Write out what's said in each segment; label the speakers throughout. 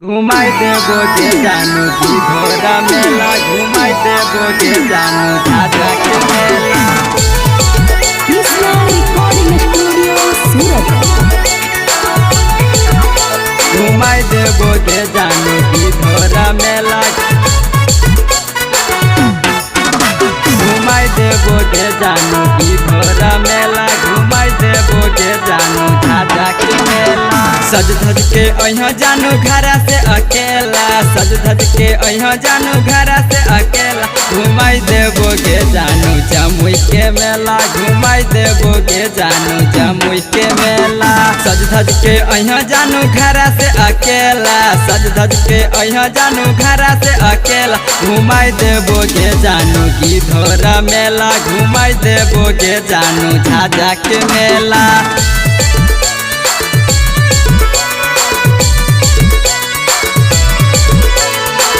Speaker 1: घुमाई देबो के जानू की घोड़ा मेला घुमाई देबो के जानू झाझा के मेला।
Speaker 2: कृष्णा रिकॉर्डिंग स्टूडियो सूरत।
Speaker 1: घुमाई देबो के जानू की घोड़ा मेला घुमाई देबो के जानू की घोड़ा मेला घुमाई देबो के जानू झाझा के मेला। सज धज के अइहा जानू घरा से अकेला सज धज के अइहा जानू घरा से अकेला घुमाई देबो के जानू जमुई के मेला घुमाई देबो के जानू जमुई के मेला। सज धज के अइहा जानू घरा से अकेला सज धज के अइहा जानू घरा से अकेला घुमाई देबो के जानू की धोरा मेला घुमाई देबो के जानू झाझा के मेला।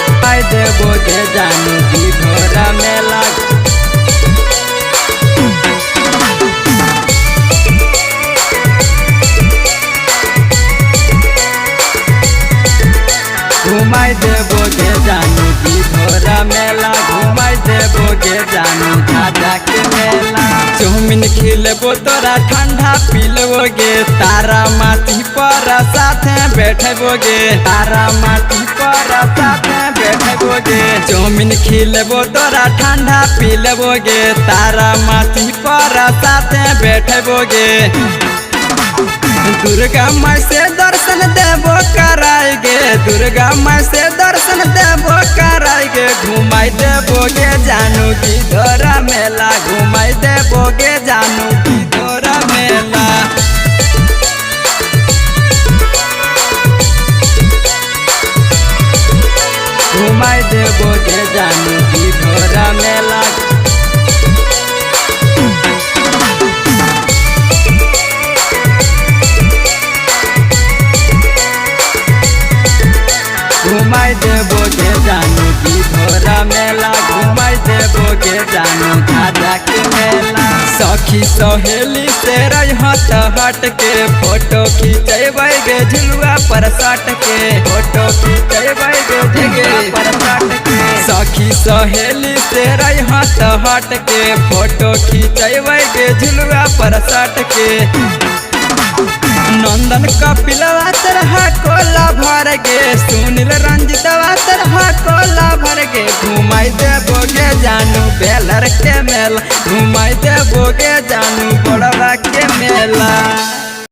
Speaker 1: घुमाई देबो के जानू की घोड़ा मेला घुमाई देबो के जानू की घोड़ा मेला घुमाई देबो के जानू झाझा के मेला। चौमिन खिलेबो तोरा ठंडा पिलबोगे तारा माटी पर साथे बैठबोगे तारा माटी पर साथे बैठबोगे। चौमिन खिलेबो तोरा ठंडा पिलबोगे तारा माटी पर साथे बैठबोगे। दुर्गा माई से दर्शन देबो कराएगे दुर्गा माई से दर्शन देबो कराएगे घुमाई देबोगे जानू की धोरा मेला घुमाई देबोगे जानू की धोरा मेला। घुमाई देबोगे जानू की धोरा मेला घुमाई देबो के जानू की घोड़ा मेला घुमाई देबो के जानू झाझा के मेला। सखी सहेली से रहत हट के फोटो खींचबै गे झुलुआ पर सट के फोटो खींचबै गे झुलुआ पर सट के। सखी सहेली से रहत हट के फोटो खींचबै गे झुलुआ पर सट के। नंदन कपिलवा तरह कोला भर गे सुनील रंजितवा तरह कोला भर गे घुमाई देबोगे जानू बेलर के मेला घुमाई देबोगे जानू बड़वा के मेला।